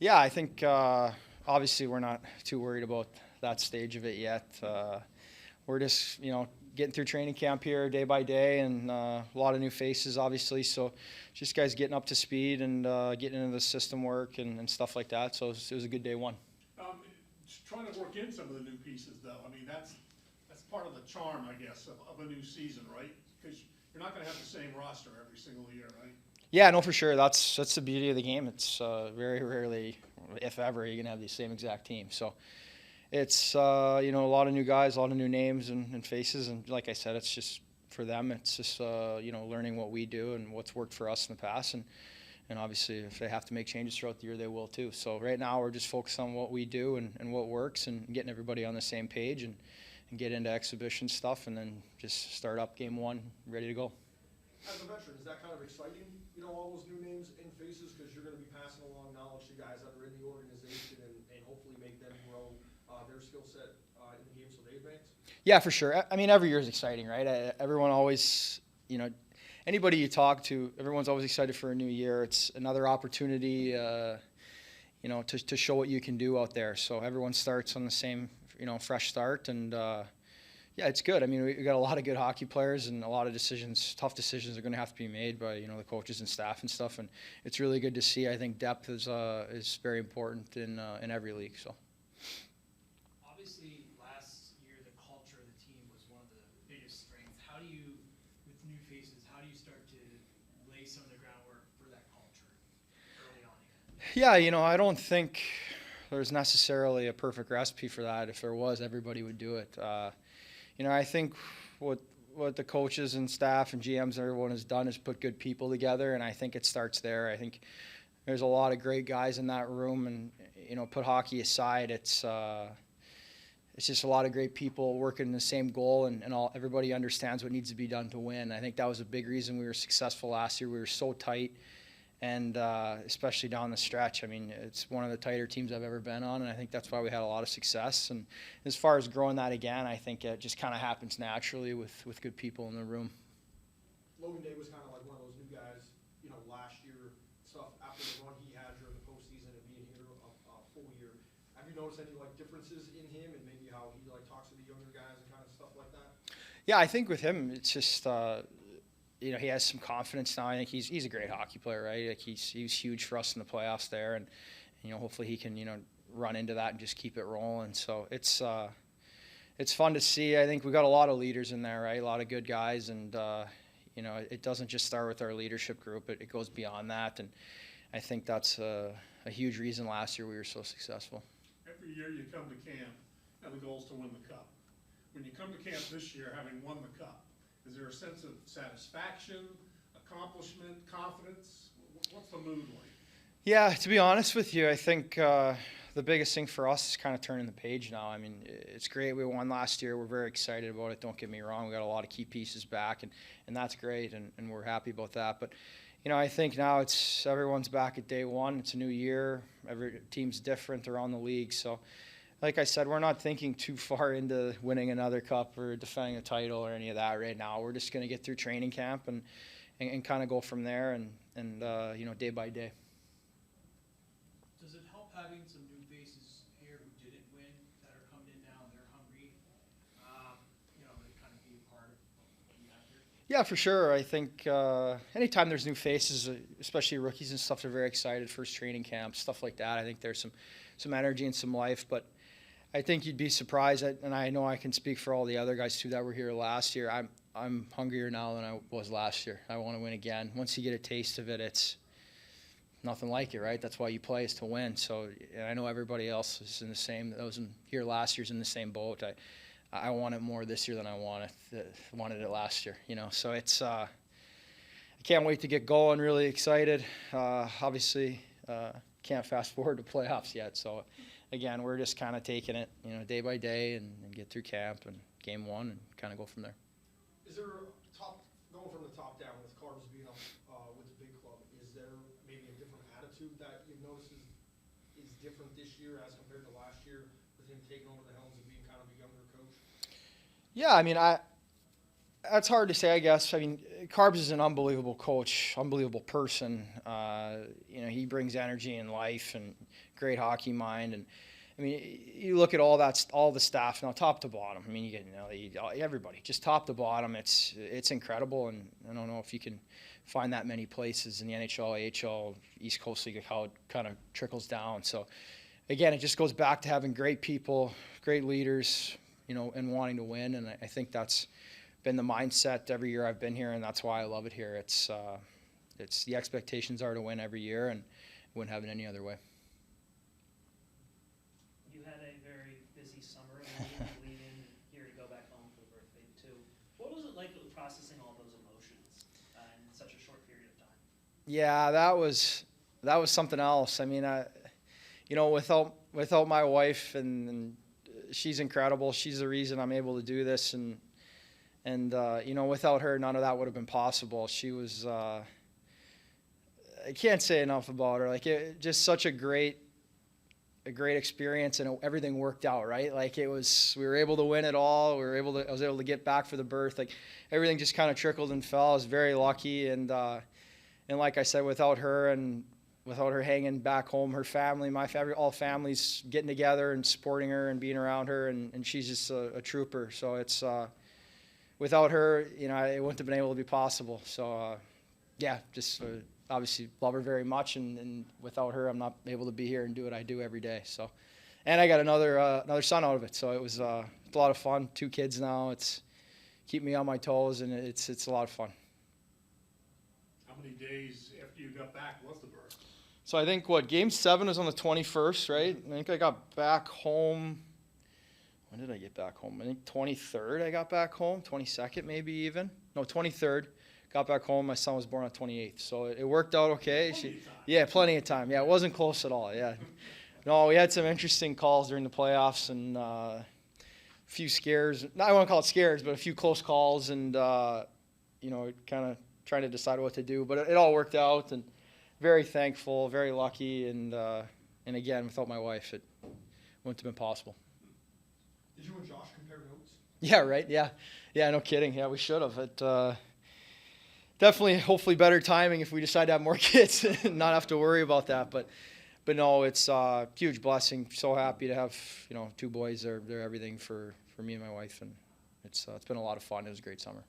Yeah, I think obviously we're not too worried about that stage of it yet. We're just, getting through training camp here day by day, and a lot of new faces, obviously. So, just guys getting up to speed and getting into the system work and stuff like that. So it was a good day one. Um, just trying to work in some of the new pieces, though. I mean, that's part of the charm, I guess, of a new season, right? Because you're not going to have the same roster every single year, right? Yeah, no, for sure. That's the beauty of the game. It's very rarely, if ever, you're gonna have the same exact team. So it's a lot of new guys, a lot of new names and faces, and like I said, it's just for them. It's just learning what we do and what's worked for us in the past, and obviously if they have to make changes throughout the year, they will too. So right now we're just focused on what we do and what works, and getting everybody on the same page and get into exhibition stuff, and then just start up game one, ready to go. As a veteran, is that kind of exciting, all those new names and faces, because you're going to be passing along knowledge to guys that are in the organization and hopefully make them grow their skill set in the game so they advance? Yeah, for sure. I mean, every year is exciting, right? Everyone always, anybody you talk to, everyone's always excited for a new year. It's another opportunity, to show what you can do out there. So everyone starts on the same, fresh start, and yeah, it's good. I mean, we got a lot of good hockey players, and a lot of tough decisions are going to have to be made by the coaches and staff and stuff. And it's really good to see. I think depth is very important in every league. So. Obviously, last year the culture of the team was one of the biggest strengths. How do you, with new faces, how do you start to lay some of the groundwork for that culture early on? Yeah, I don't think there's necessarily a perfect recipe for that. If there was, everybody would do it. I think what the coaches and staff and GMs and everyone has done is put good people together, and I think it starts there. I think there's a lot of great guys in that room, and put hockey aside, it's just a lot of great people working the same goal, and everybody understands what needs to be done to win. I think that was a big reason we were successful last year. We were so tight, and especially down the stretch. I mean, it's one of the tighter teams I've ever been on, and I think that's why we had a lot of success. And as far as growing that again, I think it just kind of happens naturally with good people in the room. Logan Day was kind of like one of those new guys, last year, stuff after the run he had during the postseason and being here a full year. Have you noticed any differences in him and maybe how he talks to the younger guys and kind of stuff like that? Yeah, I think with him, it's just he has some confidence now. I think he's a great hockey player, right? Like he was huge for us in the playoffs there, and hopefully he can run into that and just keep it rolling. So it's fun to see. I think we got a lot of leaders in there, right? A lot of good guys, and it doesn't just start with our leadership group. It goes beyond that, and I think that's a huge reason last year we were so successful. Every year you come to camp, and the goal is to win the cup. When you come to camp this year, having won the cup, is there a sense of satisfaction, accomplishment, confidence? What's the mood like? Yeah, to be honest with you, I think the biggest thing for us is kind of turning the page now. I mean, it's great. We won last year. We're very excited about it. Don't get me wrong. We got a lot of key pieces back, and that's great, and we're happy about that. But, I think now it's everyone's back at day one. It's a new year. Every team's different around the league. So, like I said, we're not thinking too far into winning another cup or defending a title or any of that right now. We're just going to get through training camp and kind of go from there and day by day. Does it help having some new faces here who didn't win that are coming in now and they're hungry? To kind of be a part of what you have here? Yeah, for sure. I think anytime there's new faces, especially rookies and stuff, they're very excited. First training camp, stuff like that. I think there's some energy and some life, but I think you'd be surprised, and I know I can speak for all the other guys too that were here last year. I'm hungrier now than I was last year. I want to win again. Once you get a taste of it, it's nothing like it, right? That's why you play, is to win. So, and I know everybody else is in the same. That was here last year's in the same boat. I want it more this year than I wanted it last year. So it's I can't wait to get going. Really excited. Obviously, can't fast forward to playoffs yet. So. Again, we're just kind of taking it, day by day and get through camp and game one and kind of go from there. Is there going from the top down with Carbs being up with the big club, is there maybe a different attitude that you've noticed is different this year as compared to last year with him taking over the helms and being kind of a younger coach? Yeah, I mean, that's hard to say, I guess. I mean, Carbs is an unbelievable coach, unbelievable person. He brings energy and life and great hockey mind. And I mean, you look at all the staff now, top to bottom. I mean, everybody, just top to bottom. It's incredible, and I don't know if you can find that many places in the NHL, AHL, East Coast League, how it kind of trickles down. So, again, it just goes back to having great people, great leaders, and wanting to win. And I think that's been the mindset every year I've been here, and that's why I love it here. It's the expectations are to win every year, and wouldn't have it any other way. You had a very busy summer, and you had to leave in here to go back home for the birthday too. What was it like processing all those emotions in such a short period of time? Yeah, that was something else. I mean, without my wife, and she's incredible. She's the reason I'm able to do this, and without her, none of that would have been possible. She was, I can't say enough about her. Like, just such a great experience, and everything worked out, right? Like, we were able to win it all. I was able to get back for the birth. Like, everything just kind of trickled and fell. I was very lucky, and like I said, without her hanging back home, her family, my family, all families getting together and supporting her and being around her, and she's just a trooper. So it's, without her, it wouldn't have been able to be possible. So, obviously love her very much, and without her, I'm not able to be here and do what I do every day. So, and I got another son out of it. So it was a lot of fun. 2 kids now. It's keep me on my toes, and it's a lot of fun. How many days after you got back was the birth? So I think Game 7 was on the 21st, right? I think I got back home. When did I get back home? I think 23rd I got back home, 22nd maybe even. No, 23rd. Got back home. My son was born on 28th, so it worked out okay. Plenty of time. Yeah, it wasn't close at all. Yeah. No, we had some interesting calls during the playoffs, and a few scares. I won't call it scares, but a few close calls, and kind of trying to decide what to do. But it all worked out, and very thankful, very lucky, and again, without my wife, it wouldn't have been possible. Did you and Josh compare notes? Yeah, right. Yeah, no kidding. Yeah, we should have. Definitely, hopefully, better timing if we decide to have more kids and not have to worry about that. But no, it's a huge blessing. So happy to have 2 boys. They're everything for me and my wife, and it's been a lot of fun. It was a great summer.